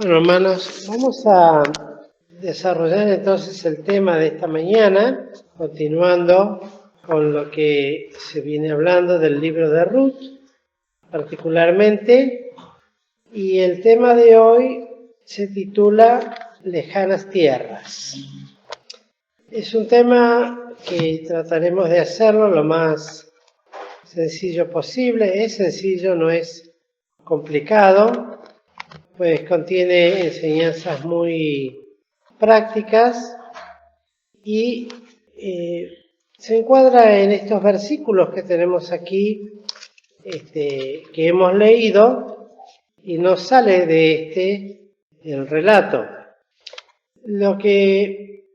Bueno, hermanos, vamos a desarrollar entonces el tema de esta mañana, continuando con lo que se viene hablando del libro de Ruth, particularmente, y el tema de hoy se titula Lejanas Tierras. Es un tema que trataremos de hacerlo lo más sencillo posible. Es sencillo, no es complicado, pues contiene enseñanzas muy prácticas y se encuadra en estos versículos que tenemos aquí, que hemos leído, y nos sale de el relato. Lo que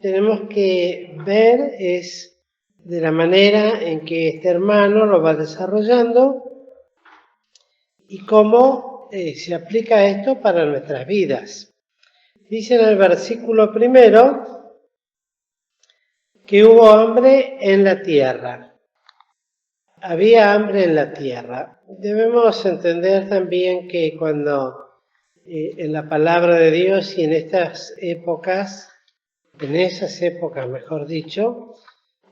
tenemos que ver es de la manera en que este hermano lo va desarrollando y cómo se aplica esto para nuestras vidas. Dice en el versículo 1 que hubo hambre en la tierra. Había hambre en la tierra. Debemos entender también que cuando en la palabra de Dios y en esas épocas mejor dicho,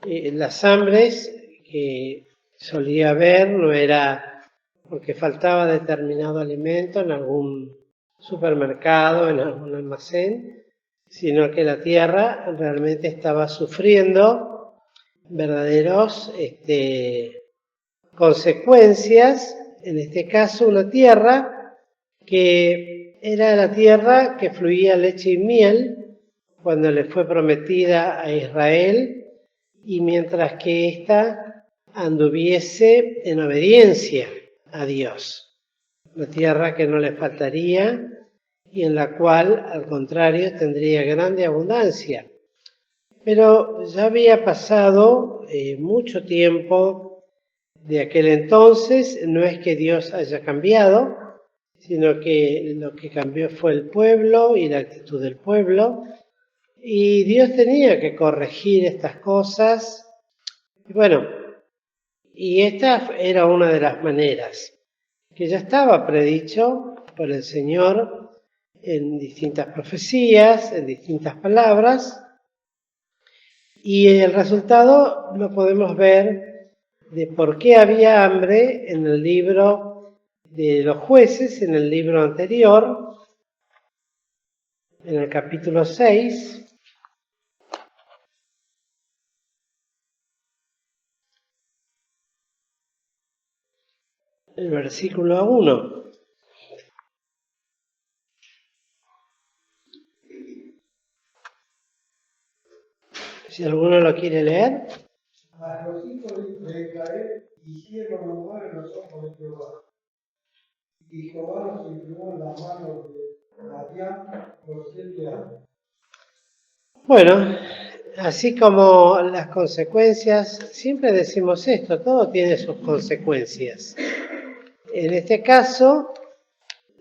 las hambres que solía haber no era porque faltaba determinado alimento en algún supermercado, en algún almacén, sino que la tierra realmente estaba sufriendo verdaderos consecuencias, en este caso una tierra que era la tierra que fluía leche y miel cuando le fue prometida a Israel, y mientras que ésta anduviese en obediencia a Dios. Una tierra que no le faltaría y en la cual, al contrario, tendría grande abundancia. Pero ya había pasado mucho tiempo de aquel entonces. No es que Dios haya cambiado, sino que lo que cambió fue el pueblo y la actitud del pueblo. Y Dios tenía que corregir estas cosas. Y bueno, y esta era una de las maneras que ya estaba predicho por el Señor en distintas profecías, en distintas palabras, y el resultado lo podemos ver de por qué había hambre en el libro de los jueces, en el libro anterior, en el capítulo 6, el versículo 1. Si alguno lo quiere leer. Mas los hijos de Israel hicieron lo malo en los ojos de Jehová. Y Jehová los entregó en la mano de Madián por 7 años. Bueno, así como las consecuencias, siempre decimos esto, todo tiene sus consecuencias. En este caso,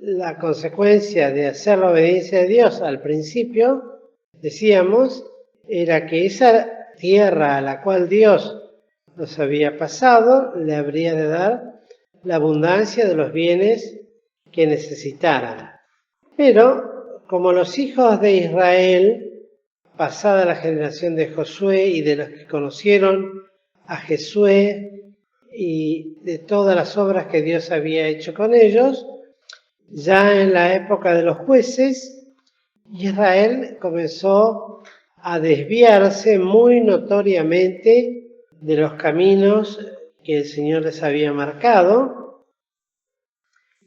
la consecuencia de hacer la obediencia de Dios al principio, decíamos, era que esa tierra a la cual Dios nos había pasado, le habría de dar la abundancia de los bienes que necesitaran. Pero, como los hijos de Israel, pasada la generación de Josué y de los que conocieron a Josué y de todas las obras que Dios había hecho con ellos, ya en la época de los jueces, Israel comenzó a desviarse muy notoriamente de los caminos que el Señor les había marcado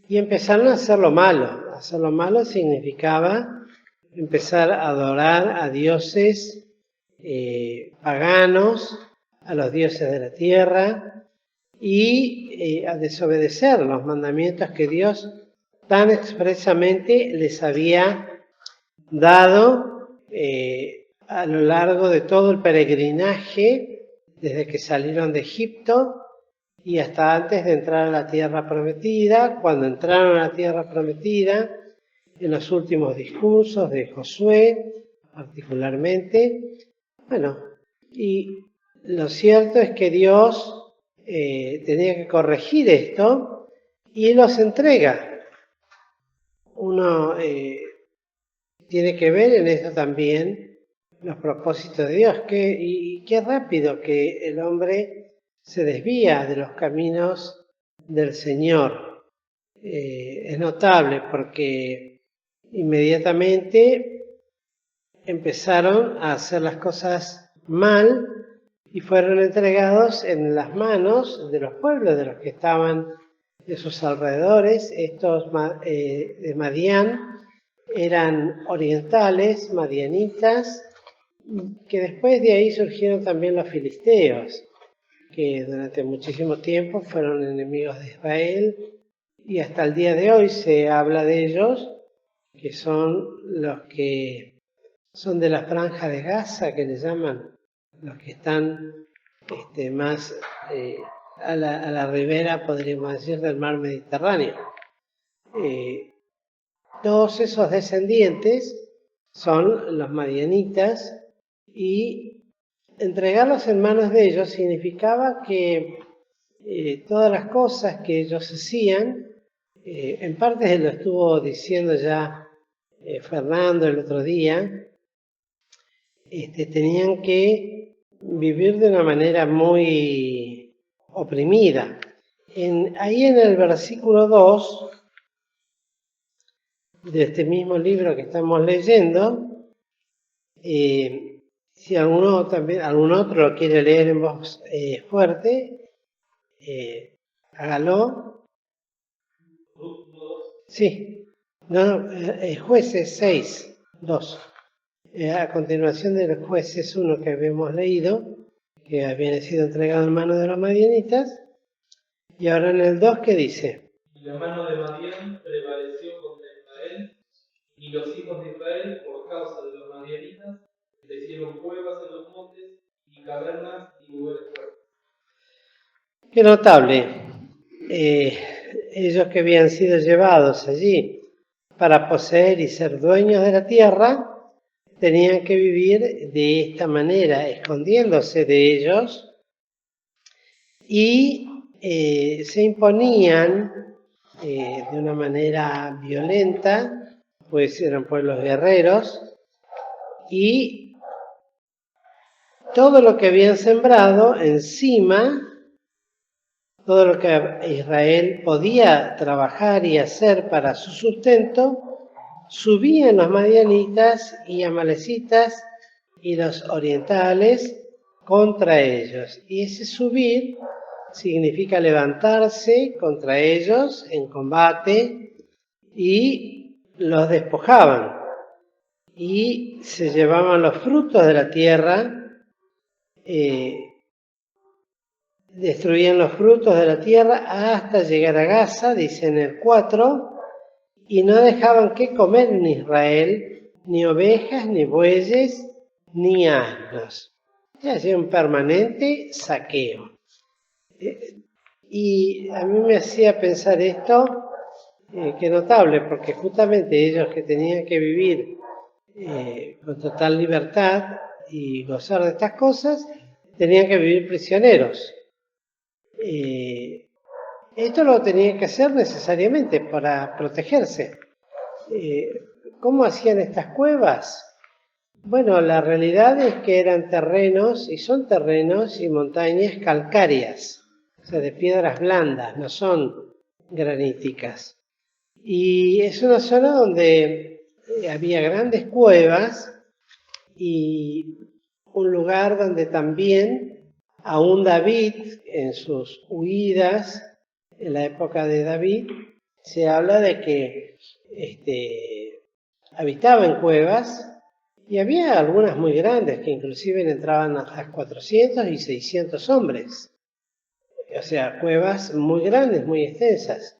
y empezaron a hacer lo malo. Hacer lo malo significaba empezar a adorar a dioses paganos, a los dioses de la tierra y a desobedecer los mandamientos que Dios tan expresamente les había dado a lo largo de todo el peregrinaje, desde que salieron de Egipto y hasta antes de entrar a la tierra prometida. Cuando entraron a la tierra prometida, en los últimos discursos de Josué, particularmente. Bueno, y lo cierto es que Dios tenía que corregir esto y los entrega uno tiene que ver en esto también los propósitos de Dios. Y qué rápido que el hombre se desvía de los caminos del Señor. Es notable porque inmediatamente empezaron a hacer las cosas mal y fueron entregados en las manos de los pueblos, de los que estaban de sus alrededores. Estos de Madián eran orientales, madianitas, que después de ahí surgieron también los filisteos, que durante muchísimo tiempo fueron enemigos de Israel, y hasta el día de hoy se habla de ellos, que son los que son de la franja de Gaza, que les llaman, los que están más a la ribera, podríamos decir, del mar Mediterráneo. Todos esos descendientes son los madianitas, y entregarlos en manos de ellos significaba que todas las cosas que ellos hacían, en parte lo estuvo diciendo ya Fernando el otro día, tenían que vivir de una manera muy oprimida. Ahí en el versículo 2 de este mismo libro que estamos leyendo, si algún otro lo quiere leer en voz fuerte, hágalo. Sí, no, Jueces 6, 2. A continuación de los Jueces 1 que habíamos leído, que habían sido entregados en manos de los madianitas, y ahora en el 2, ¿qué dice? Y la mano de Madián prevaleció contra Israel, y los hijos de Israel, por causa de los madianitas, le hicieron cuevas en los montes, y cavernas y lugares fuertes. Qué notable. Ellos que habían sido llevados allí para poseer y ser dueños de la tierra, tenían que vivir de esta manera, escondiéndose de ellos, y se imponían de una manera violenta, pues eran pueblos guerreros, y todo lo que habían sembrado encima, todo lo que Israel podía trabajar y hacer para su sustento, subían los madianitas y amalecitas y los orientales contra ellos. Y ese subir significa levantarse contra ellos en combate, y los despojaban y se llevaban los frutos de la tierra, destruían los frutos de la tierra hasta llegar a Gaza, dice en el 4, y no dejaban que comer en Israel ni ovejas, ni bueyes, ni asnos. Ya hacía un permanente saqueo. Y a mí me hacía pensar esto, que notable, porque justamente ellos que tenían que vivir con total libertad y gozar de estas cosas, tenían que vivir prisioneros. Esto lo tenían que hacer necesariamente para protegerse. ¿Cómo hacían estas cuevas? Bueno, la realidad es que eran terrenos, y son terrenos y montañas calcáreas, o sea, de piedras blandas, no son graníticas. Y es una zona donde había grandes cuevas, y un lugar donde también aún David, en sus huidas, en la época de David, se habla de que habitaba en cuevas, y había algunas muy grandes que inclusive entraban a las 400 y 600 hombres. O sea, cuevas muy grandes, muy extensas.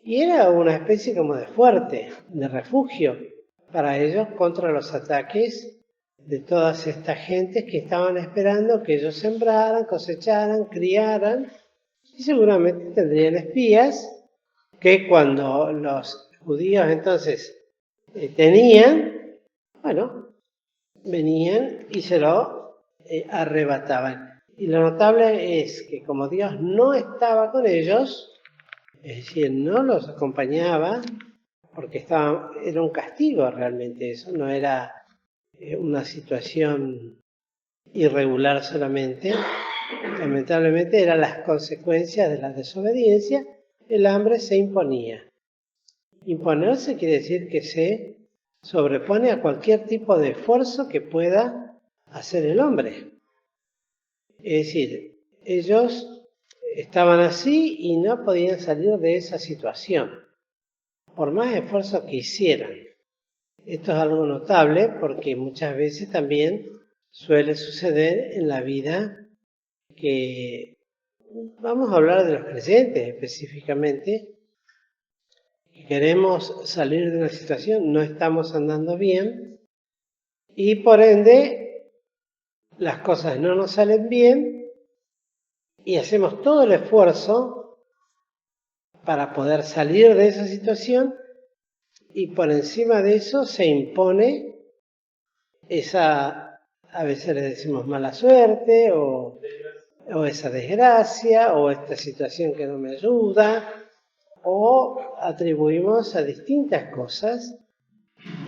Y era una especie como de fuerte, de refugio para ellos contra los ataques de todas estas gentes que estaban esperando que ellos sembraran, cosecharan, criaran, y seguramente tendrían espías que cuando los judíos entonces tenían, bueno, venían y se lo arrebataban. Y lo notable es que como Dios no estaba con ellos, es decir, no los acompañaba, porque era un castigo realmente eso, no era una situación irregular solamente. Lamentablemente eran las consecuencias de la desobediencia, el hambre se imponía. Imponerse quiere decir que se sobrepone a cualquier tipo de esfuerzo que pueda hacer el hombre. Es decir, ellos estaban así y no podían salir de esa situación, por más esfuerzo que hicieran. Esto es algo notable porque muchas veces también suele suceder en la vida que, vamos a hablar de los creyentes específicamente, que queremos salir de una situación, no estamos andando bien y por ende las cosas no nos salen bien y hacemos todo el esfuerzo para poder salir de esa situación y por encima de eso se impone esa, a veces le decimos mala suerte o esa desgracia o esta situación que no me ayuda, o atribuimos a distintas cosas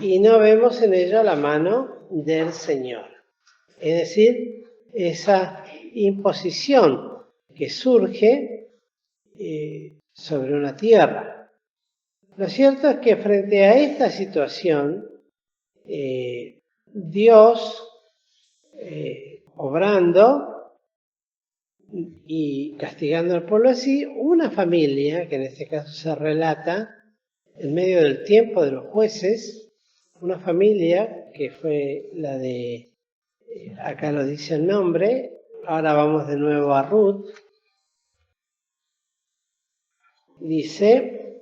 y no vemos en ello la mano del Señor. Es decir, esa imposición que surge sobre una tierra. Lo cierto es que frente a esta situación, Dios, obrando y castigando al pueblo así, una familia, que en este caso se relata en medio del tiempo de los jueces, una familia que fue la de, acá lo dice el nombre, ahora vamos de nuevo a Ruth, dice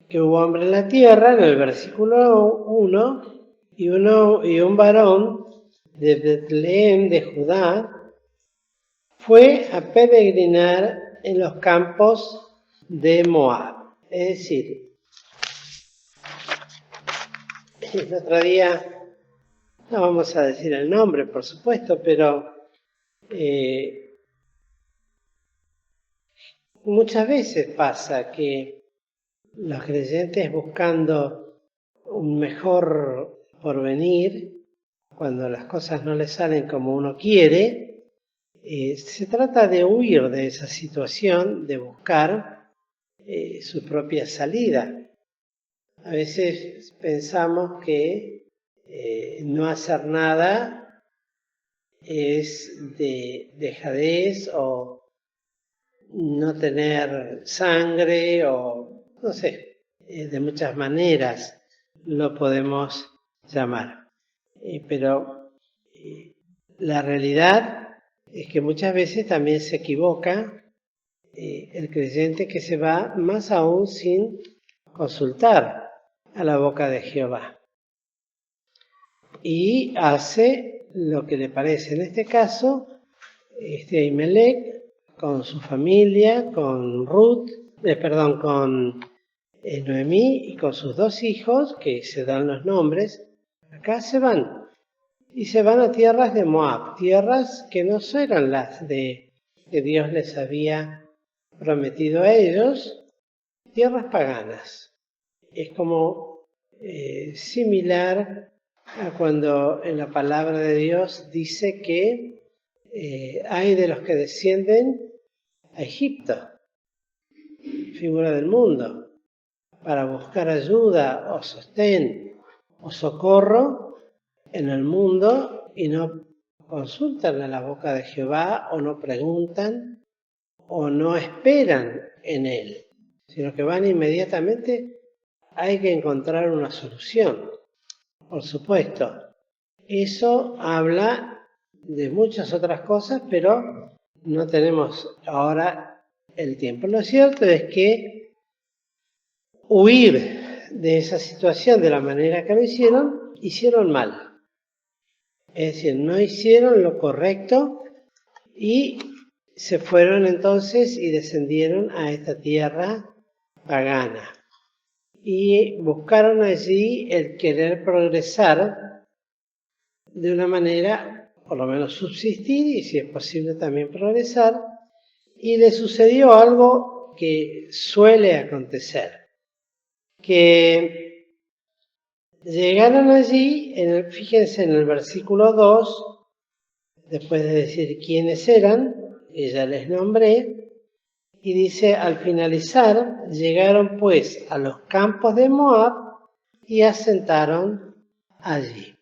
que hubo hombre en la tierra, en el versículo 1, y un varón de Betlehem de Judá fue a peregrinar en los campos de Moab. Es decir, el otro día, no vamos a decir el nombre, por supuesto, pero muchas veces pasa que los creyentes buscando un mejor porvenir, cuando las cosas no les salen como uno quiere, se trata de huir de esa situación, de buscar su propia salida. A veces pensamos que no hacer nada es de dejadez o no tener sangre o no sé, de muchas maneras lo podemos llamar. Pero la realidad es que muchas veces también se equivoca el creyente que se va más aún sin consultar a la boca de Jehová. Y hace lo que le parece. En este caso, Ahimelech, con su familia, con con Noemí y con sus dos hijos, que se dan los nombres, acá se van. Y se van a tierras de Moab, tierras que no eran las que Dios les había prometido a ellos, tierras paganas. Es como similar a cuando en la palabra de Dios dice que hay de los que descienden a Egipto, figura del mundo, para buscar ayuda o sostén o socorro en el mundo y no consultan a la boca de Jehová o no preguntan o no esperan en él, sino que van inmediatamente. Hay que encontrar una solución. Por supuesto, eso habla de muchas otras cosas, pero no tenemos ahora el tiempo. Lo cierto es que huir de esa situación de la manera que lo hicieron mal. Es decir, no hicieron lo correcto y se fueron entonces y descendieron a esta tierra pagana. Y buscaron allí el querer progresar de una manera, por lo menos subsistir y si es posible también progresar. Y le sucedió algo que suele acontecer. que llegaron allí, fíjense en el versículo 2, después de decir quiénes eran, que ya les nombré, y dice, al finalizar, llegaron pues a los campos de Moab y asentaron allí.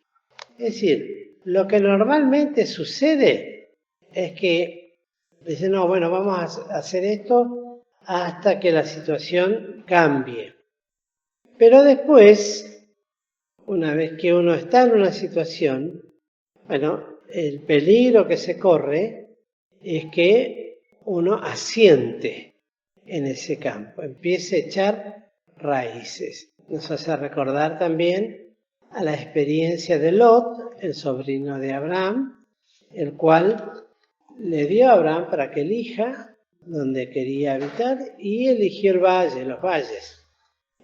Es decir, lo que normalmente sucede es que dicen, no, bueno, vamos a hacer esto hasta que la situación cambie. Pero después, una vez que uno está en una situación, bueno, el peligro que se corre es que uno asiente en ese campo, empiece a echar raíces. Nos hace recordar también a la experiencia de Lot, el sobrino de Abraham, el cual le dio a Abraham para que elija donde quería habitar y eligió el valle, los valles.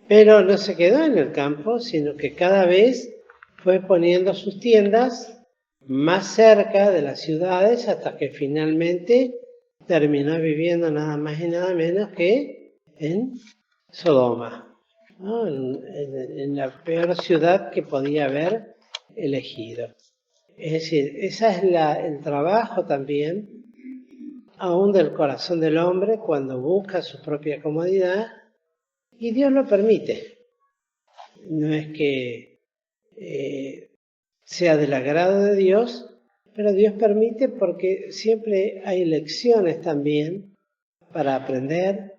Pero no se quedó en el campo, sino que cada vez fue poniendo sus tiendas más cerca de las ciudades hasta que finalmente terminó viviendo nada más y nada menos que en Sodoma, ¿no? En la peor ciudad que podía haber elegido. Es decir, ese es el trabajo también, aún del corazón del hombre, cuando busca su propia comodidad, y Dios lo permite. No es que sea del agrado de Dios, pero Dios permite porque siempre hay lecciones también para aprender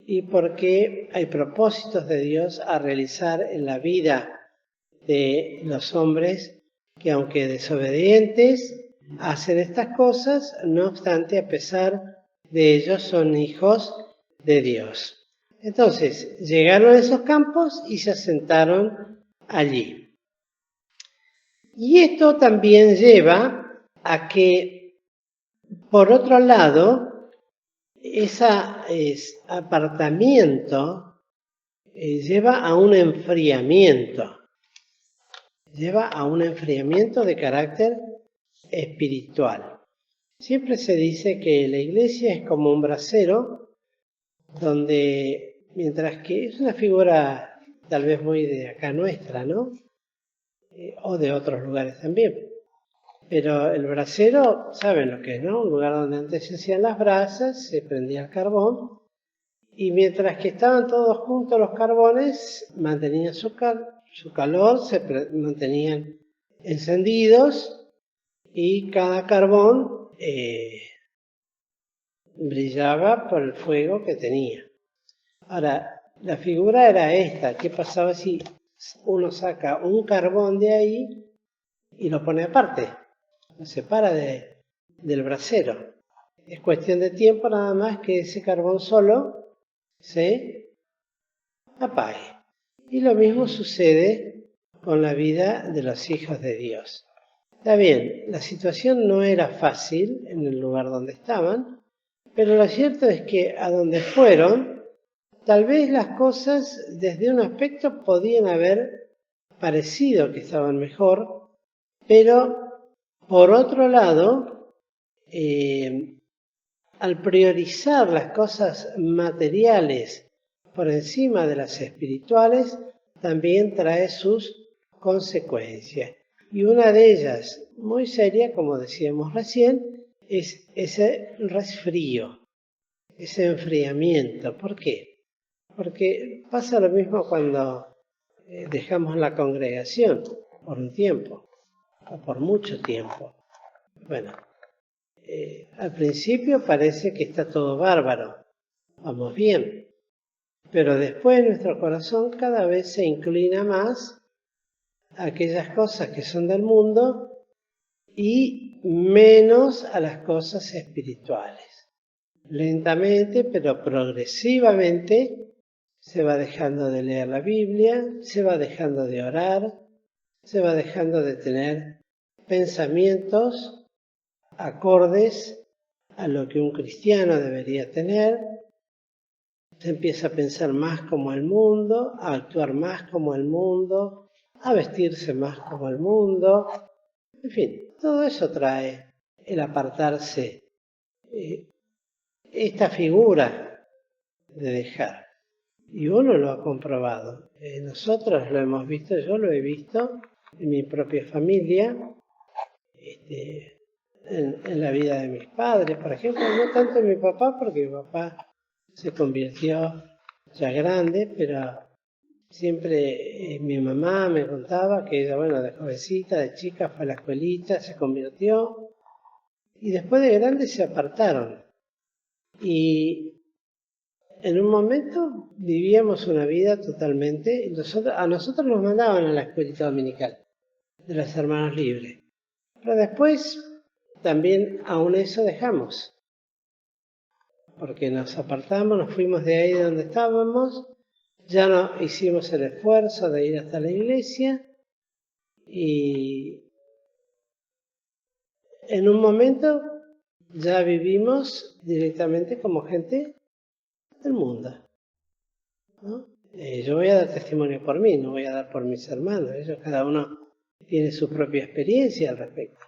y porque hay propósitos de Dios a realizar en la vida de los hombres que, aunque desobedientes, hacen estas cosas, no obstante, a pesar de ellos, son hijos de Dios. Entonces, llegaron a esos campos y se asentaron allí. Y esto también lleva a que, por otro lado, ese apartamiento lleva a un enfriamiento. Lleva a un enfriamiento de carácter espiritual. Siempre se dice que la iglesia es como un brasero, donde, mientras que es una figura tal vez muy de acá nuestra, ¿no? O de otros lugares también. Pero el brasero, ¿saben lo que es, no? Un lugar donde antes se hacían las brasas, se prendía el carbón, y mientras que estaban todos juntos los carbones, mantenían su calor, se mantenían encendidos, y cada carbón brillaba por el fuego que tenía. Ahora, la figura era esta. ¿Qué pasaba si uno saca un carbón de ahí y lo pone aparte? Lo separa del brasero. Es cuestión de tiempo nada más que ese carbón solo se apague. Y lo mismo sucede con la vida de los hijos de Dios. Está bien, la situación no era fácil en el lugar donde estaban, pero lo cierto es que a donde fueron, tal vez las cosas desde un aspecto podían haber parecido que estaban mejor, pero por otro lado, al priorizar las cosas materiales por encima de las espirituales, también trae sus consecuencias. Y una de ellas, muy seria, como decíamos recién, es ese resfrío, ese enfriamiento. ¿Por qué? Porque pasa lo mismo cuando dejamos la congregación por un tiempo, o por mucho tiempo. Bueno, al principio parece que está todo bárbaro, vamos bien, pero después nuestro corazón cada vez se inclina más a aquellas cosas que son del mundo y menos a las cosas espirituales. Lentamente, pero progresivamente, se va dejando de leer la Biblia, se va dejando de orar, se va dejando de tener pensamientos acordes a lo que un cristiano debería tener. Se empieza a pensar más como el mundo, a actuar más como el mundo, a vestirse más como el mundo. En fin, todo eso trae el apartarse, esta figura de dejar. Y uno lo ha comprobado. Nosotros lo hemos visto, yo lo he visto en mi propia familia, en la vida de mis padres, por ejemplo, no tanto en mi papá, porque mi papá se convirtió ya grande, pero siempre mi mamá me contaba que ella, bueno, de jovencita, de chica, fue a la escuelita, se convirtió, y después de grande se apartaron. Y en un momento vivíamos una vida totalmente, a nosotros nos mandaban a la escuelita dominical de los hermanos libres, pero después también aún eso dejamos, porque nos apartamos, nos fuimos de ahí de donde estábamos, ya no hicimos el esfuerzo de ir hasta la iglesia y en un momento ya vivimos directamente como gente del mundo, ¿no? Yo voy a dar testimonio por mí, no voy a dar por mis hermanos, ellos cada uno tiene su propia experiencia al respecto.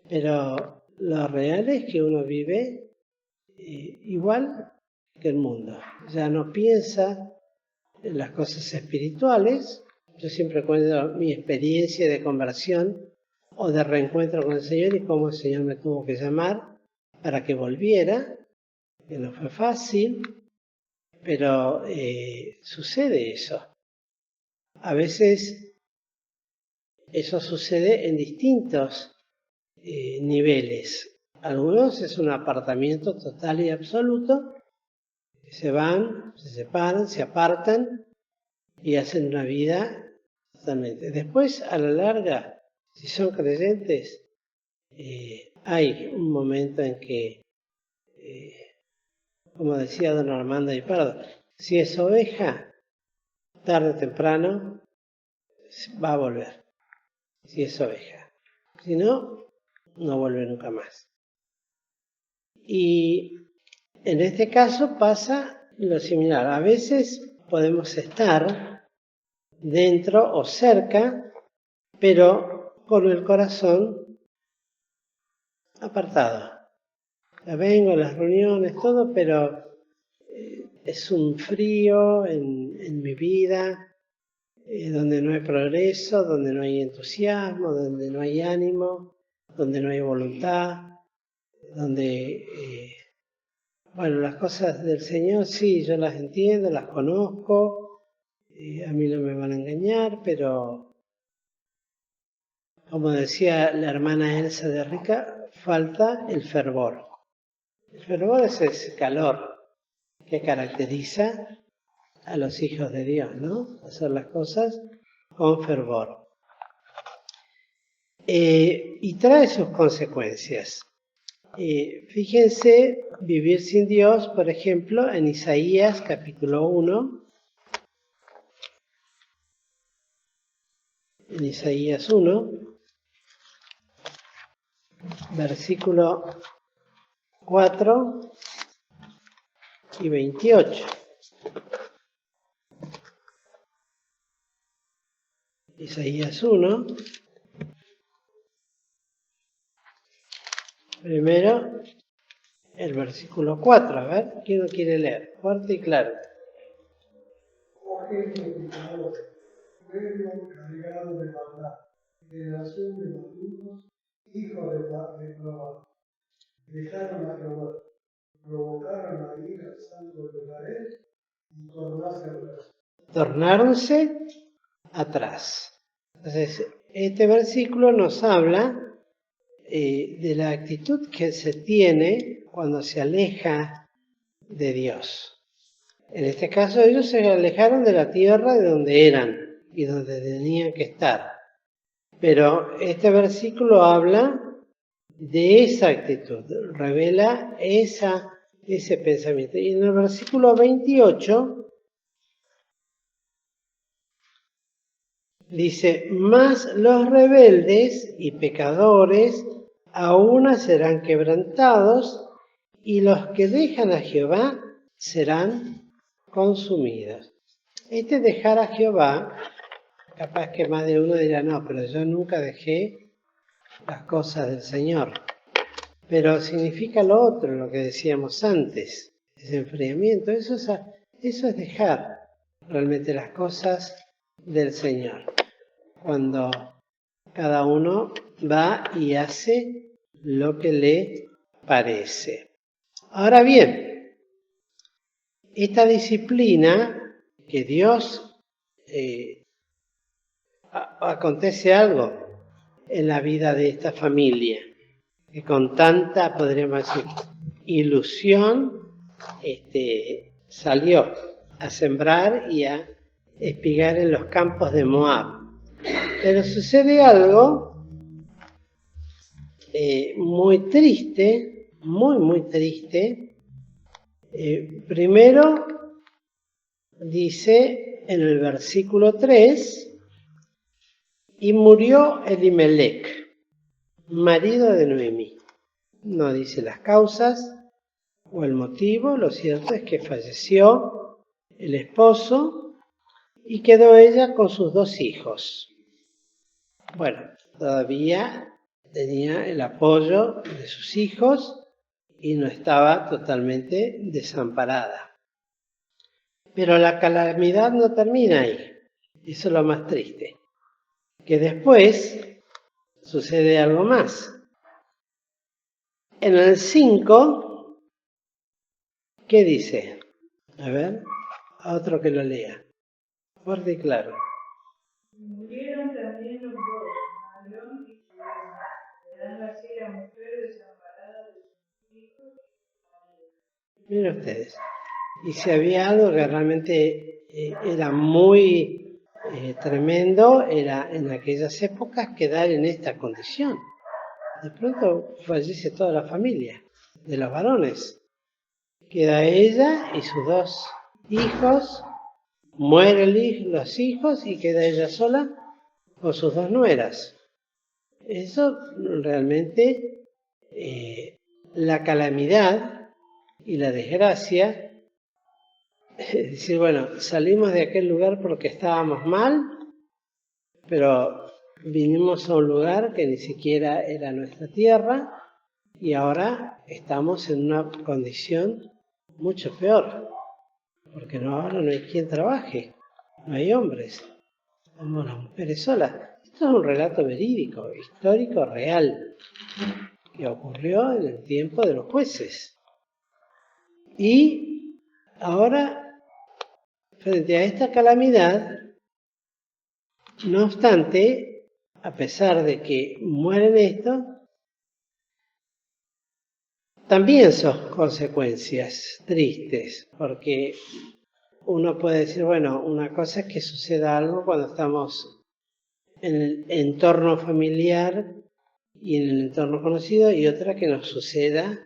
Pero lo real es que uno vive igual que el mundo, ya no piensa en las cosas espirituales. Yo siempre cuento mi experiencia de conversión o de reencuentro con el Señor y cómo el Señor me tuvo que llamar para que volviera, que no fue fácil, pero sucede eso. A veces eso sucede en distintos niveles. Algunos es un apartamiento total y absoluto, se van, se separan, se apartan y hacen una vida totalmente. Después, a la larga, si son creyentes, hay un momento en que, como decía don Armando Di Pardo, si es oveja, tarde o temprano va a volver, si es oveja. Si no, no vuelve nunca más. Y en este caso pasa lo similar. A veces podemos estar dentro o cerca, pero con el corazón apartado. Ya vengo a las reuniones, todo, pero es un frío en mi vida, donde no hay progreso, donde no hay entusiasmo, donde no hay ánimo, donde no hay voluntad, donde, bueno, las cosas del Señor sí, yo las entiendo, las conozco, a mí no me van a engañar, pero como decía la hermana Elsa de Rica, falta el fervor. El fervor es ese calor que caracteriza a los hijos de Dios, ¿no? Hacer las cosas con fervor. Y trae sus consecuencias. Fíjense, vivir sin Dios, por ejemplo, en Isaías capítulo 1. En Isaías 1, versículo 4 y 28. Isaías 1. Primero, el versículo 4. A ver, ¿quién lo quiere leer? Fuerte y claro. Oh gente pecadora, pueblo cargado de maldad, generación de malditos, hijos de Jehová. Dejaron a Jehová, provocaron a ir al santo de Israel y tornarse atrás. Tornáronse atrás. Entonces, este versículo nos habla de la actitud que se tiene cuando se aleja de Dios. En este caso, ellos se alejaron de la tierra de donde eran y donde tenían que estar. Pero este versículo habla de esa actitud, revela ese pensamiento. Y en el versículo 28 dice, mas los rebeldes y pecadores aún serán quebrantados, y los que dejan a Jehová serán consumidos. Este dejar a Jehová, capaz que más de uno dirá, no, pero yo nunca dejé las cosas del Señor. Pero significa lo otro, lo que decíamos antes, ese enfriamiento. Eso Eso es dejar realmente las cosas del Señor. Cuando cada uno va y hace lo que le parece. Ahora bien, esta disciplina que Dios acontece algo en la vida de esta familia, que con tanta, podríamos decir, ilusión, salió a sembrar y a espigar en los campos de Moab. Pero sucede algo muy triste, muy triste. Primero dice en el versículo 3, y murió Elimelec, marido de Noemí. No dice las causas o el motivo, lo cierto es que falleció el esposo y quedó ella con sus 2 hijos. Bueno, todavía tenía el apoyo de sus hijos y no estaba totalmente desamparada. Pero la calamidad no termina ahí. Eso es lo más triste. Que después sucede algo más. En el 5, ¿qué dice? A ver, a otro que lo lea. Fuerte y claro. Murieron también los 2, Mahlón y Cleón. Serán así la mujer desamparada de sus hijos y maridos. Miren ustedes. Y si había algo que realmente era muy tremendo, era en aquellas épocas quedar en esta condición. De pronto fallece toda la familia de los varones. Queda ella y sus 2 hijos, mueren los hijos y queda ella sola con sus 2 nueras. Eso realmente, la calamidad y la desgracia, es decir, bueno, salimos de aquel lugar porque estábamos mal, pero vinimos a un lugar que ni siquiera era nuestra tierra y ahora estamos en una condición mucho peor, porque ahora no hay quien trabaje, no hay hombres, somos las mujeres solas. Esto es un relato verídico, histórico, real, que ocurrió en el tiempo de los jueces. Y ahora, frente a esta calamidad, no obstante, a pesar de que mueren estos, también son consecuencias tristes, porque uno puede decir, bueno, una cosa es que suceda algo cuando estamos en el entorno familiar y en el entorno conocido, y otra que nos suceda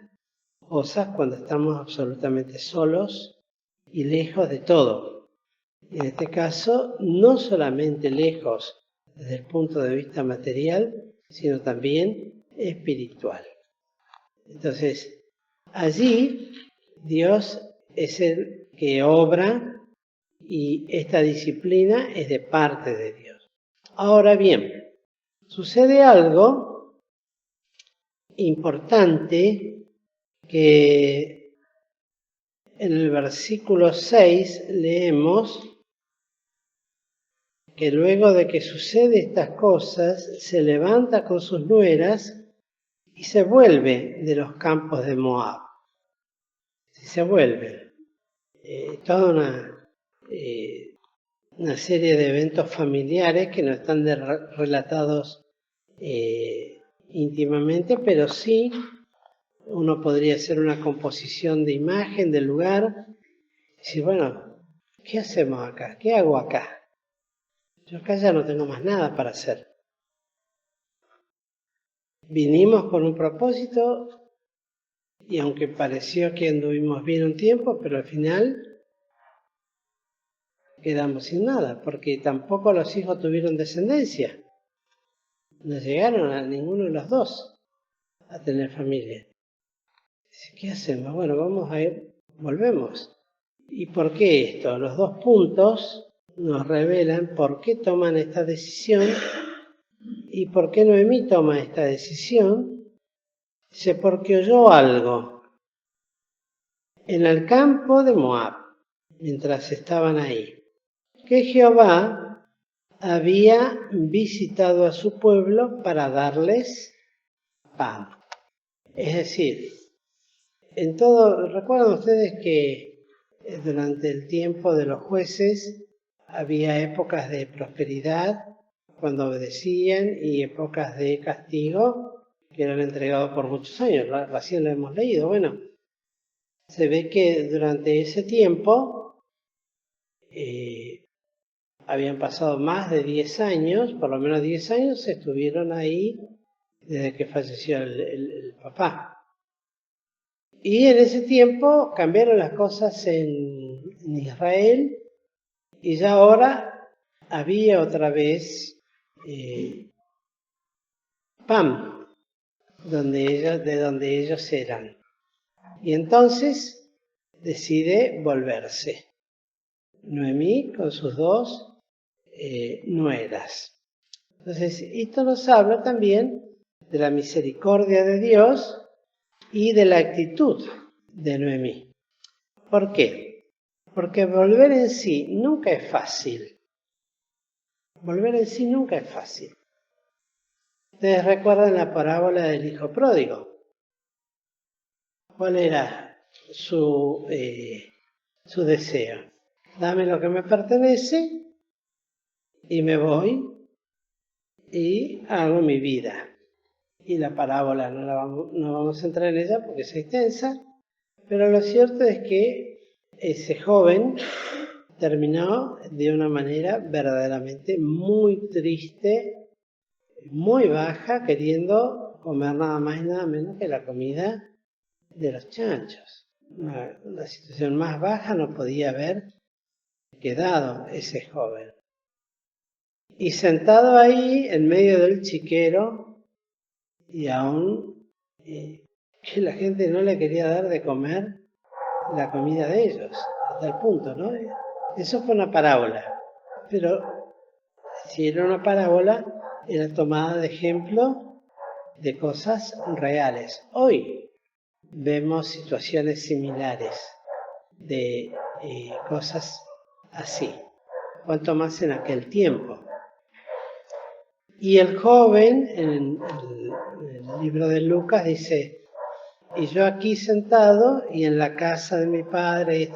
cosas cuando estamos absolutamente solos y lejos de todo. En este caso, no solamente lejos desde el punto de vista material, sino también espiritual. Entonces, allí Dios es el que obra y esta disciplina es de parte de Dios. Ahora bien, sucede algo importante que en el versículo 6 leemos que luego de que sucede estas cosas, se levanta con sus nueras y se vuelve de los campos de Moab. Se vuelve. Toda una serie de eventos familiares que no están relatados íntimamente, pero sí uno podría hacer una composición de imagen del lugar y decir, bueno, ¿qué hacemos acá? ¿Qué hago acá? Yo acá ya no tengo más nada para hacer. Vinimos con un propósito y aunque pareció que anduvimos bien un tiempo, pero al final quedamos sin nada, porque tampoco los hijos tuvieron descendencia. No llegaron a ninguno de los 2 a tener familia. ¿Qué hacemos? Bueno, vamos a ir, volvemos. ¿Y por qué esto? Los 2 puntos nos revelan por qué toman esta decisión y por qué Noemí toma esta decisión. Dice, porque oyó algo en el campo de Moab. mientras estaban ahí, que Jehová había visitado a su pueblo para darles pan. Es decir, recuerdan ustedes que durante el tiempo de los jueces había épocas de prosperidad cuando obedecían y épocas de castigo que eran entregados por muchos años. Recién lo hemos leído. Bueno, se ve que durante ese tiempo habían pasado más de 10 años, por lo menos 10 años estuvieron ahí desde que falleció el papá. Y en ese tiempo cambiaron las cosas en Israel y ya ahora había otra vez pan de donde ellos eran. Y entonces decide volverse Noemí con sus dos nueras. Entonces, esto nos habla también de la misericordia de Dios y de la actitud de Noemí. ¿Por qué? Porque volver en sí nunca es fácil. Volver en sí nunca es fácil. Ustedes recuerdan la parábola del hijo pródigo. ¿Cuál era su deseo? Dame lo que me pertenece y me voy y hago mi vida. Y la parábola no vamos a entrar en ella porque es extensa, pero lo cierto es que ese joven terminó de una manera verdaderamente muy triste, muy baja, queriendo comer nada más y nada menos que la comida de los chanchos. Una situación más baja no podía haber quedado ese joven. Y sentado ahí en medio del chiquero, y aún que la gente no le quería dar de comer la comida de ellos, hasta el punto, ¿no? Eso fue una parábola, pero si era una parábola, era tomada de ejemplo de cosas reales. Hoy vemos situaciones similares de cosas así, cuanto más en aquel tiempo. Y el joven, en el libro de Lucas, dice, y yo aquí sentado y en la casa de mi padre,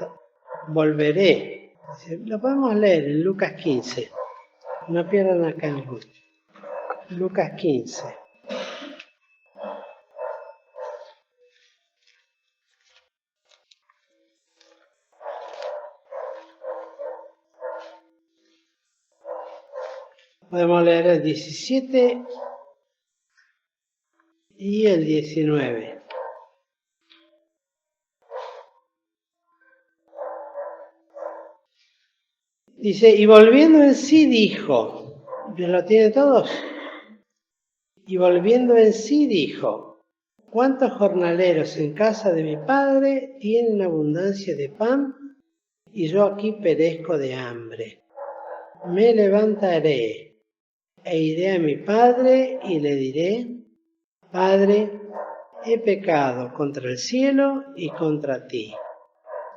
volveré. Dice, lo podemos leer en Lucas 15. No pierdan acá el gusto. Lucas 15. Podemos leer el 17 y el 19. Dice, y volviendo en sí dijo, ¿lo tienen todos? Y volviendo en sí dijo, ¿cuántos jornaleros en casa de mi padre tienen abundancia de pan y yo aquí perezco de hambre? Me levantaré e iré a mi padre y le diré, Padre, he pecado contra el cielo y contra ti.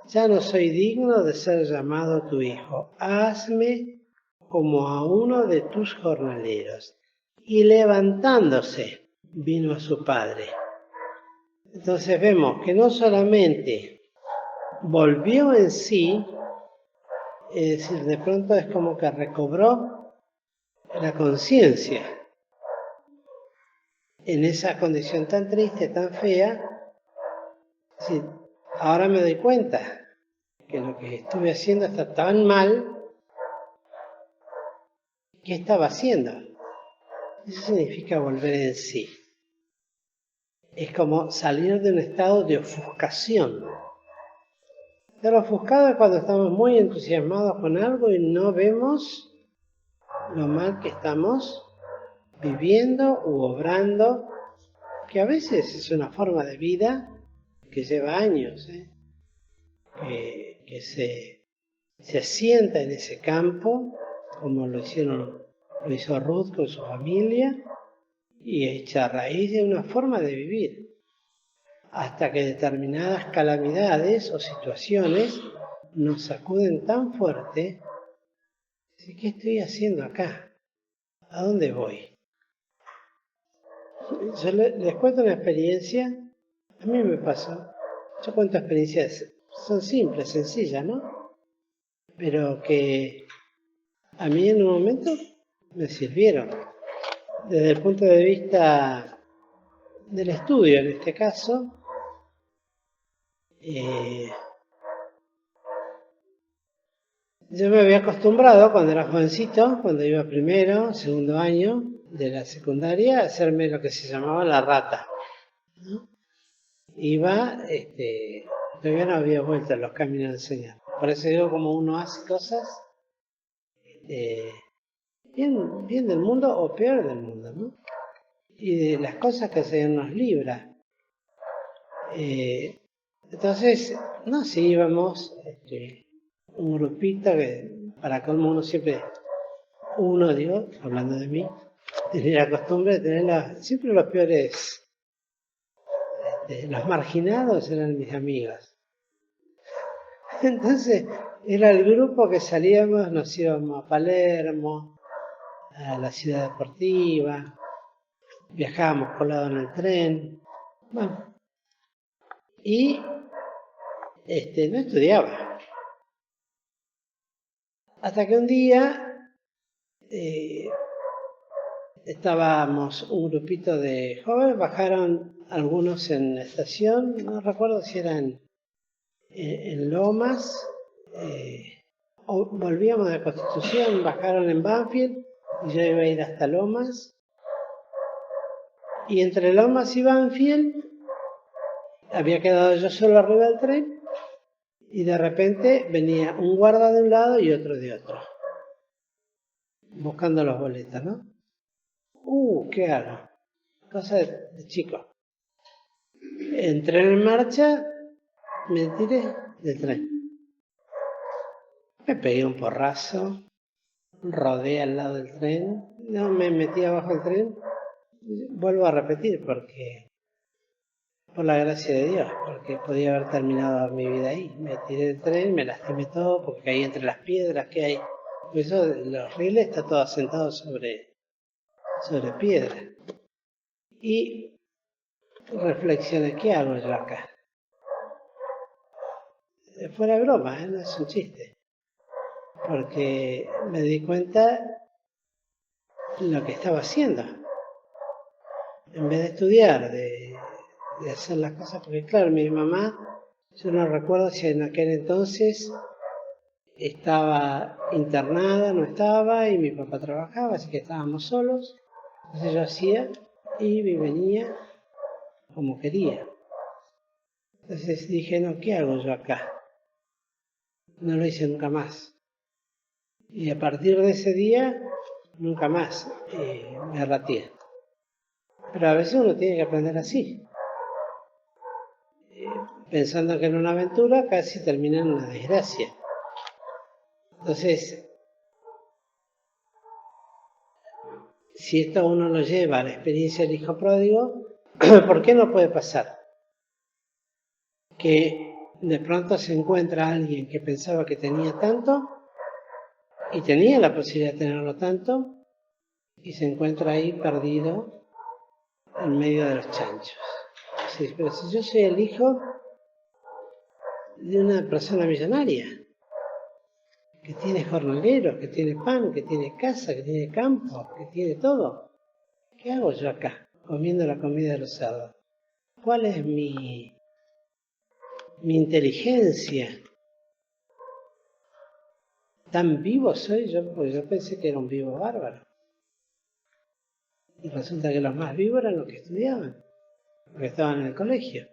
Ya no soy digno de ser llamado tu hijo. Hazme como a uno de tus jornaleros. Y levantándose, vino a su padre. Entonces vemos que no solamente volvió en sí, es decir, de pronto es como que recobró la conciencia en esa condición tan triste, tan fea. Sí, ahora me doy cuenta que lo que estuve haciendo está tan mal. ¿Qué estaba haciendo? Eso significa volver en sí. Es como salir de un estado de ofuscación. Estar ofuscado es cuando estamos muy entusiasmados con algo y no vemos lo mal que estamos viviendo u obrando, que a veces es una forma de vida que lleva años, que se asienta en ese campo, como lo hizo Ruth con su familia, y echa raíz de una forma de vivir, hasta que determinadas calamidades o situaciones nos sacuden tan fuerte. ¿Qué estoy haciendo acá? ¿A dónde voy? Yo les cuento una experiencia. A mí me pasó. Yo cuento experiencias, son simples, sencillas, ¿no? Pero que a mí en un momento me sirvieron. Desde el punto de vista del estudio, en este caso, yo me había acostumbrado cuando era jovencito, cuando iba primero, segundo año de la secundaria, a hacerme lo que se llamaba la rata, ¿no? Iba, todavía no había vuelto a los caminos de enseñar. Por eso digo, como uno hace cosas bien del mundo o peor del mundo, ¿no? Y de las cosas que se nos libra. Entonces, nos íbamos, un grupito que para colmo uno siempre, hablando de mí, tenía la costumbre de tener siempre los peores, los marginados eran mis amigos. Entonces, era el grupo que salíamos, nos íbamos a Palermo, a la ciudad deportiva, viajábamos colados en el tren, bueno, y no estudiaba. Hasta que un día estábamos un grupito de jóvenes, bajaron algunos en la estación, no recuerdo si eran en Lomas, o volvíamos de Constitución, bajaron en Banfield y yo iba a ir hasta Lomas. Y entre Lomas y Banfield había quedado yo solo arriba del tren y de repente venía un guarda de un lado y otro de otro, buscando los boletos, ¿no? ¿Qué hago? Cosa de chico. Entré en marcha, me tiré del tren. Me pegué un porrazo, rodé al lado del tren, no me metí abajo del tren. Vuelvo a repetir porque, por la gracia de Dios, porque podía haber terminado mi vida ahí. Me tiré del tren, me lastimé todo porque caí entre las piedras que hay. Por eso los rieles está todo asentado sobre piedra. Y reflexioné, ¿qué hago yo acá? Fuera broma, no es un chiste. Porque me di cuenta lo que estaba haciendo. En vez de estudiar, de hacer las cosas, porque claro, mi mamá, yo no recuerdo si en aquel entonces estaba internada, no estaba, y mi papá trabajaba, así que estábamos solos. Entonces yo hacía y venía como quería. Entonces dije, no, ¿qué hago yo acá? No lo hice nunca más. Y a partir de ese día, nunca más me arraté. Pero a veces uno tiene que aprender así. Pensando que en una aventura casi termina en una desgracia. Entonces, si esto uno lo lleva a la experiencia del hijo pródigo, ¿por qué no puede pasar? Que de pronto se encuentra alguien que pensaba que tenía tanto y tenía la posibilidad de tenerlo tanto y se encuentra ahí perdido en medio de los chanchos. Sí, pero si yo soy el hijo de una persona millonaria que tiene jornaleros, que tiene pan, que tiene casa, que tiene campo, que tiene todo, ¿qué hago yo acá comiendo la comida de los cerdos? ¿Cuál es mi inteligencia? ¿Tan vivo soy yo? Pues yo pensé que era un vivo bárbaro. Y resulta que los más vivos eran los que estudiaban, porque estaban en el colegio.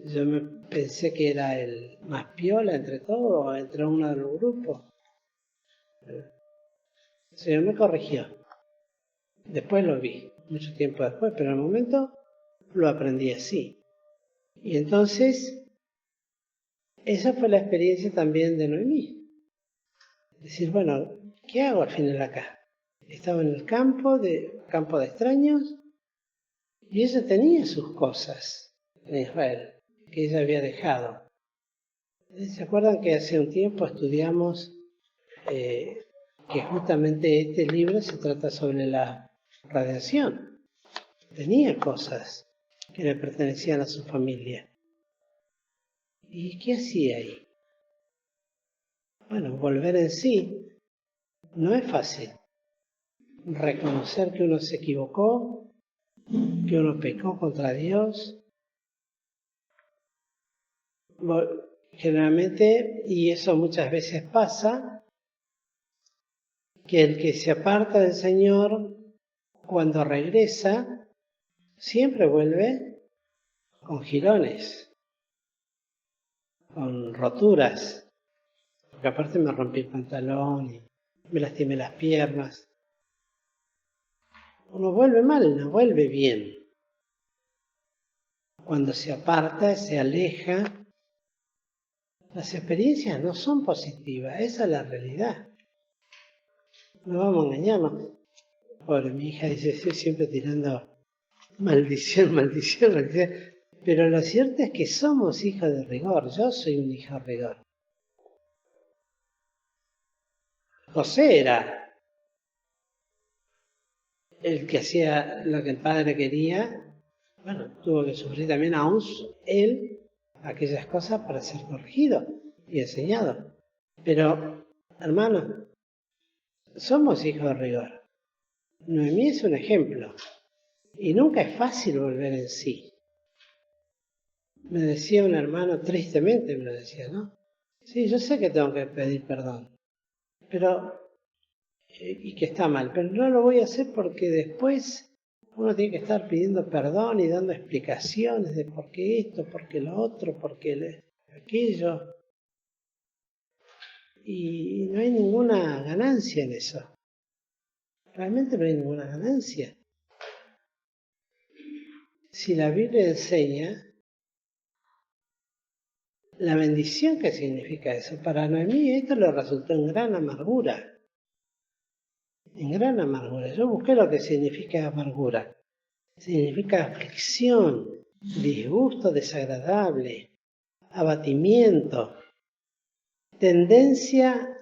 Yo pensé que era el más piola entre todos, entre uno de los grupos. El Señor me corrigió. Después lo vi, mucho tiempo después, pero en el momento lo aprendí así. Y entonces, esa fue la experiencia también de Noemí. Decir, bueno, ¿qué hago al final acá? Estaba en el campo de extraños, y ella tenía sus cosas en Israel, que ella había dejado. ¿Se acuerdan que hace un tiempo estudiamos que justamente este libro se trata sobre la radiación? Tenía cosas que le pertenecían a su familia. ¿Y qué hacía ahí? Bueno, volver en sí no es fácil. Reconocer que uno se equivocó, que uno pecó contra Dios. Generalmente, y eso muchas veces pasa, que el que se aparta del Señor, cuando regresa, siempre vuelve con jirones, con roturas, porque aparte me rompí el pantalón y me lastimé las piernas. Uno vuelve mal, no vuelve bien. Cuando se aparta, se aleja, las experiencias no son positivas, esa es la realidad. No vamos a engañarnos. Pobre, mi hija dice, estoy siempre tirando maldición, maldición, maldición. Pero lo cierto es que somos hijos de rigor. Yo soy un hijo de rigor. José era el que hacía lo que el padre quería. Bueno, tuvo que sufrir también aún él aquellas cosas para ser corregido y enseñado. Pero, hermanos, somos hijos de rigor. Noemí es un ejemplo. Y nunca es fácil volver en sí. Me decía un hermano, tristemente me lo decía, ¿no? Sí, yo sé que tengo que pedir perdón, pero, y que está mal, pero no lo voy a hacer porque después uno tiene que estar pidiendo perdón y dando explicaciones de por qué esto, por qué lo otro, por qué aquello. Y no hay ninguna ganancia en eso. Realmente no hay ninguna ganancia. Si la Biblia enseña la bendición que significa eso, para Noemí esto le resultó en gran amargura. En gran amargura. Yo busqué lo que significa amargura. Significa aflicción, disgusto desagradable, abatimiento, tendencia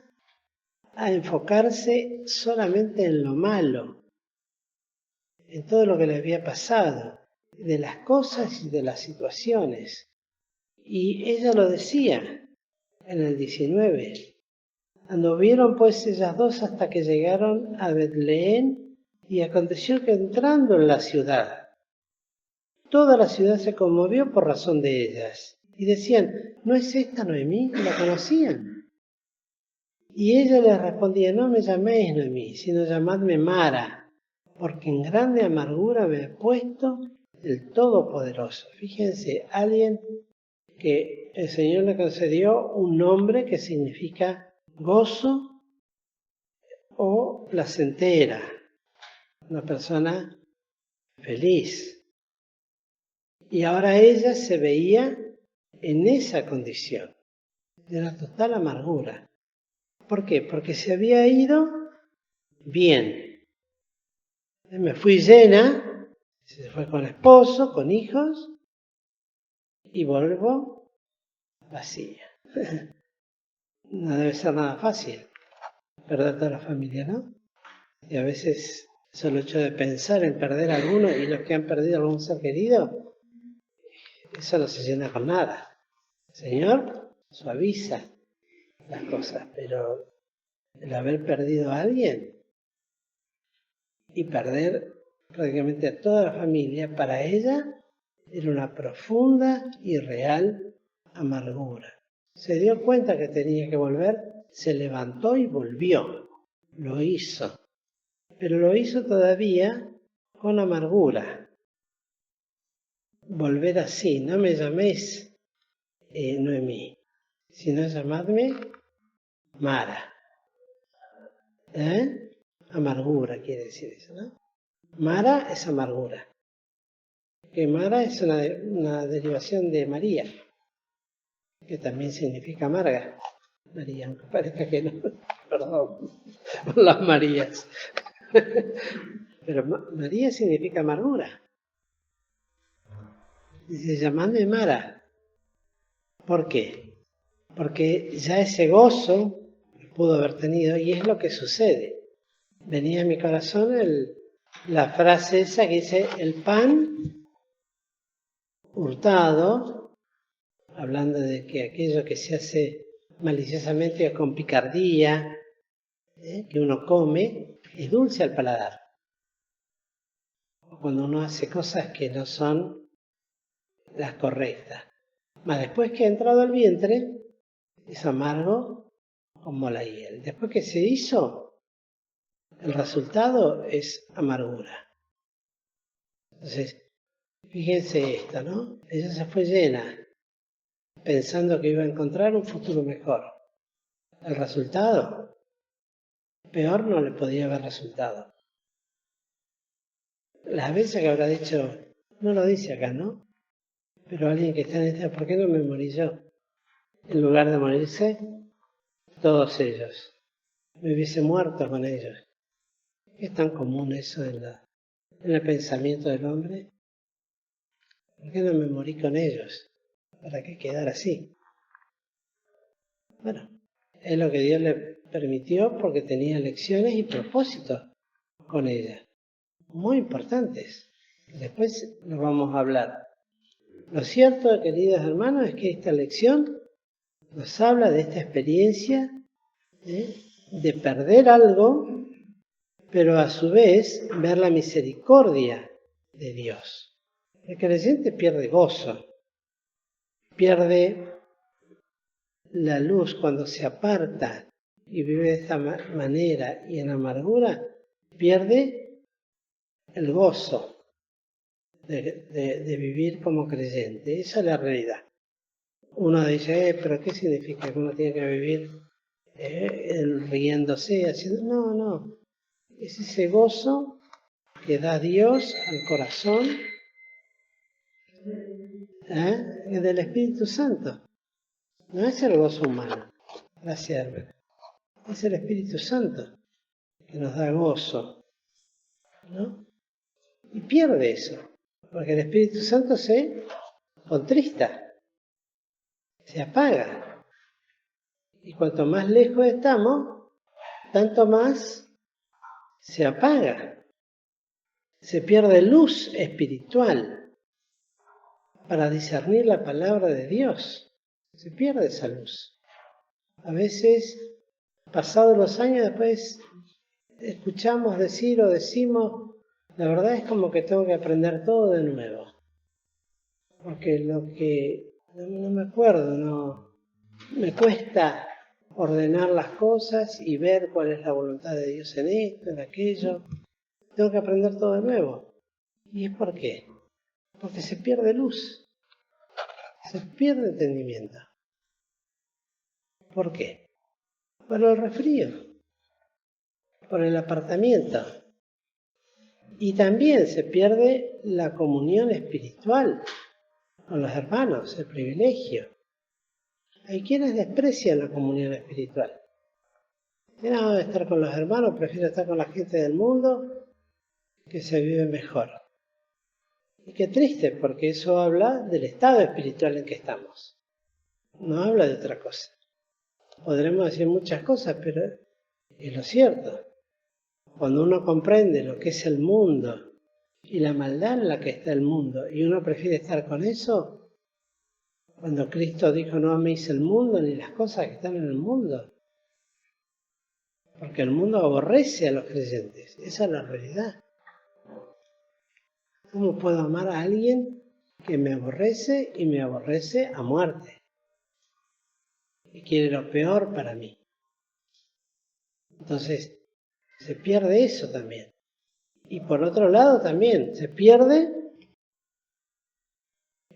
a enfocarse solamente en lo malo, en todo lo que le había pasado, de las cosas y de las situaciones. Y ella lo decía en el 19. Anduvieron pues ellas dos hasta que llegaron a Betlén, y aconteció que entrando en la ciudad, toda la ciudad se conmovió por razón de ellas. Y decían, ¿no es esta Noemí? ¿La conocían? Y ella les respondía, no me llaméis Noemí, sino llamadme Mara, porque en grande amargura me ha puesto el Todopoderoso. Fíjense, alguien que el Señor le concedió un nombre que significa gozo o placentera, una persona feliz. Y ahora ella se veía en esa condición, de la total amargura. ¿Por qué? Porque se había ido bien. Me fui llena, se fue con esposo, con hijos, y vuelvo vacía. No debe ser nada fácil perder toda la familia, ¿no? Y a veces solo el hecho de pensar en perder a alguno, y los que han perdido a algún ser querido, eso no se llena con nada. El Señor suaviza las cosas, pero el haber perdido a alguien y perder prácticamente a toda la familia, para ella era una profunda y real amargura. Se dio cuenta que tenía que volver, se levantó y volvió. Lo hizo. Pero lo hizo todavía con amargura. Volver así, no me llaméis Noemí, sino llamadme Mara. Amargura quiere decir eso, ¿no? Mara es amargura. Que Mara es una derivación de María, que también significa amarga. María, aunque parezca que no. Perdón por las Marías. Pero María significa amargura. Dice, llamadme Mara. ¿Por qué? porque ya ese gozo pudo haber tenido, y es lo que sucede. Venía a mi corazón la frase esa que dice, el pan hurtado, hablando de que aquello que se hace maliciosamente o con picardía, que uno come, es dulce al paladar. Cuando uno hace cosas que no son las correctas. Mas después que ha entrado al vientre, es amargo como la hiel. Después que se hizo, el resultado es amargura. Entonces, fíjense esto, ¿no? Ella se fue llena, pensando que iba a encontrar un futuro mejor. El resultado, peor no le podía haber resultado. Las veces que habrá dicho, no lo dice acá, ¿no? Pero alguien que está en esta, ¿por qué no me morí yo? En lugar de morirse, todos ellos. Me hubiese muerto con ellos. ¿Es tan común eso en el pensamiento del hombre? ¿Por qué no me morí con ellos? ¿Para qué quedar así? Bueno, es lo que Dios le permitió porque tenía lecciones y propósitos con ella. Muy importantes. Después nos vamos a hablar. Lo cierto, queridos hermanos, es que esta lección nos habla de esta experiencia de perder algo, pero a su vez ver la misericordia de Dios. El creyente pierde gozo, pierde la luz cuando se aparta y vive de esta manera y en amargura, pierde el gozo de vivir como creyente. Esa es la realidad. Uno dice, pero ¿qué significa que uno tiene que vivir riéndose, haciendo? No. Es ese gozo que da Dios al corazón del Espíritu Santo. No es el gozo humano. Gracias, hermano. Es el Espíritu Santo que nos da gozo, ¿no? Y pierde eso, porque el Espíritu Santo se contrista, se apaga. Y cuanto más lejos estamos, tanto más se apaga. Se pierde luz espiritual para discernir la palabra de Dios. Se pierde esa luz. A veces, pasados los años, después escuchamos decir o decimos, la verdad es como que tengo que aprender todo de nuevo. Porque lo que no me acuerdo, no me cuesta ordenar las cosas y ver cuál es la voluntad de Dios en esto, en aquello. Tengo que aprender todo de nuevo. ¿Y es por qué? Porque se pierde luz. Se pierde entendimiento. ¿Por qué? Por el resfrío. Por el apartamiento. Y también se pierde la comunión espiritual con los hermanos, el privilegio. Hay quienes desprecian la comunión espiritual. No, estar con los hermanos, prefiero estar con la gente del mundo que se vive mejor. Y qué triste, porque eso habla del estado espiritual en que estamos. No habla de otra cosa. Podremos decir muchas cosas, pero es lo cierto. Cuando uno comprende lo que es el mundo y la maldad en la que está el mundo, y uno prefiere estar con eso, cuando Cristo dijo no améis el mundo ni las cosas que están en el mundo, porque el mundo aborrece a los creyentes. Esa es la realidad. ¿Cómo puedo amar a alguien que me aborrece y me aborrece a muerte? Y quiere lo peor para mí. Entonces, se pierde eso también. Y por otro lado también, se pierde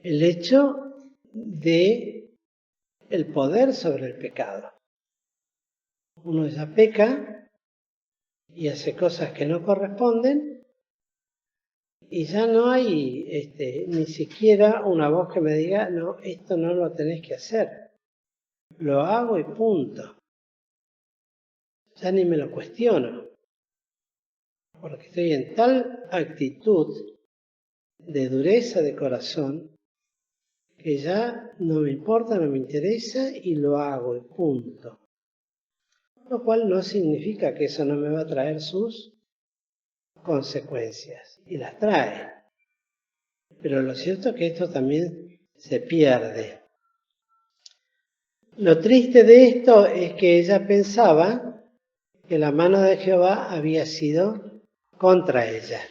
el hecho de el poder sobre el pecado. Uno ya peca y hace cosas que no corresponden y ya no hay ni siquiera una voz que me diga, no, esto no lo tenés que hacer. Lo hago y punto. Ya ni me lo cuestiono. Porque estoy en tal actitud de dureza de corazón que ya no me importa, no me interesa y lo hago y punto. Lo cual no significa que eso no me va a traer sus consecuencias, y las trae. Pero lo cierto es que esto también se pierde. Lo triste de esto es que ella pensaba que la mano de Jehová había sido contra ella,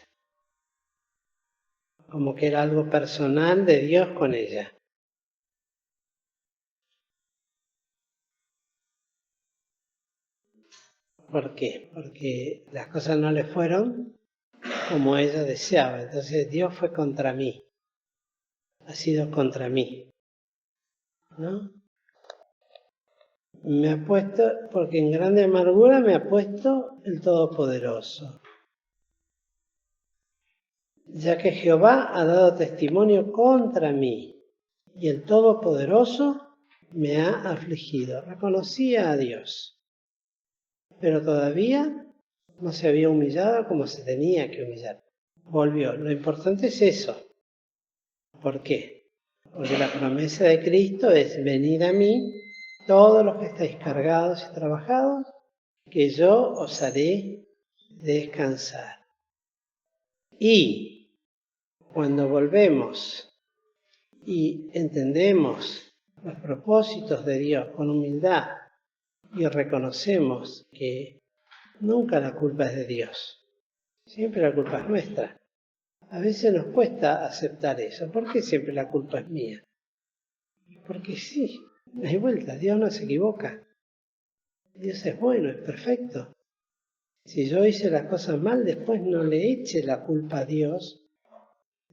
como que era algo personal de Dios con ella. ¿Por qué? Porque las cosas no le fueron como ella deseaba. Entonces Dios fue contra mí. Ha sido contra mí. ¿No? Me ha puesto, porque en grande amargura me ha puesto el Todopoderoso. Ya que Jehová ha dado testimonio contra mí y el Todopoderoso me ha afligido. Reconocía a Dios, pero todavía no se había humillado como se tenía que humillar. Volvió. Lo importante es eso. ¿Por qué? Porque la promesa de Cristo es: venid a mí, todos los que estáis cargados y trabajados, que yo os haré descansar. Y cuando volvemos y entendemos los propósitos de Dios con humildad y reconocemos que nunca la culpa es de Dios, siempre la culpa es nuestra. A veces nos cuesta aceptar eso. ¿Por qué siempre la culpa es mía? Porque sí, no hay vuelta, Dios no se equivoca. Dios es bueno, es perfecto. Si yo hice las cosas mal, después no le eche la culpa a Dios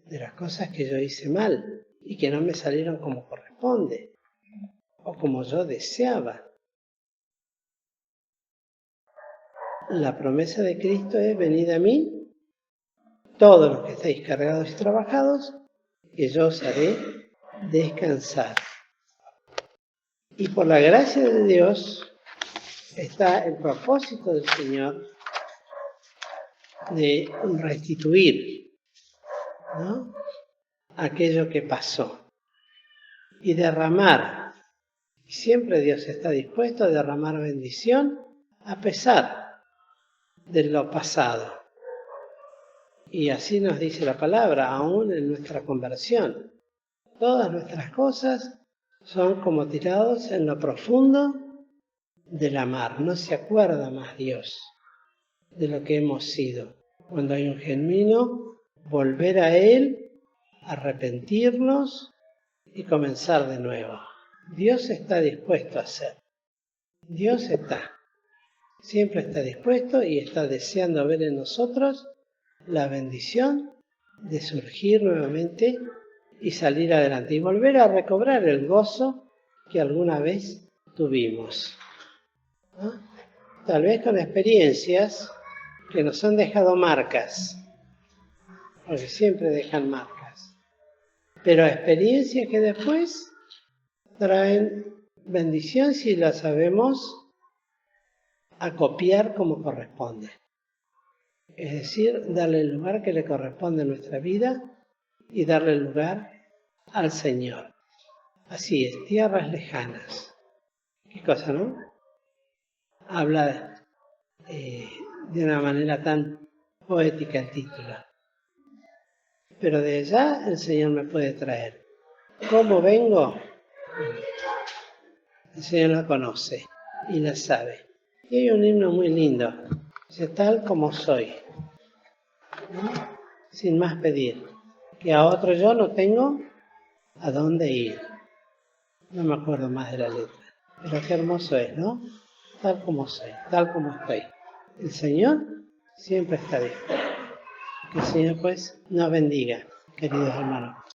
de las cosas que yo hice mal y que no me salieron como corresponde o como yo deseaba. La promesa de Cristo es: venid a mí, todos los que estáis cargados y trabajados, que yo os haré descansar. Y por la gracia de Dios está el propósito del Señor de restituir, ¿no?, aquello que pasó y derramar. Siempre Dios está dispuesto a derramar bendición a pesar de lo pasado. Y así nos dice la palabra, aún en nuestra conversión. Todas nuestras cosas son como tirados en lo profundo de la mar. No se acuerda más Dios de lo que hemos sido. Cuando hay un genuino volver a Él, arrepentirnos y comenzar de nuevo. Dios está dispuesto a hacer. Dios siempre está dispuesto y está deseando ver en nosotros la bendición de surgir nuevamente y salir adelante y volver a recobrar el gozo que alguna vez tuvimos, ¿no? Tal vez con experiencias que nos han dejado marcas, porque siempre dejan marcas, pero experiencias que después traen bendición si las sabemos acopiar como corresponde. Es decir, darle el lugar que le corresponde a nuestra vida y darle el lugar al Señor. Así es, tierras lejanas. ¿Qué cosa, no? Habla de una manera tan poética el título. Pero de allá el Señor me puede traer. ¿Cómo vengo? El Señor la conoce y la sabe. Y hay un himno muy lindo. Dice: tal como soy, ¿no?, sin más pedir, que a otro yo no tengo a dónde ir. No me acuerdo más de la letra, pero qué hermoso es, ¿no? Tal como soy, tal como estoy. El Señor siempre está dispuesto. Que el Señor pues nos bendiga, queridos hermanos.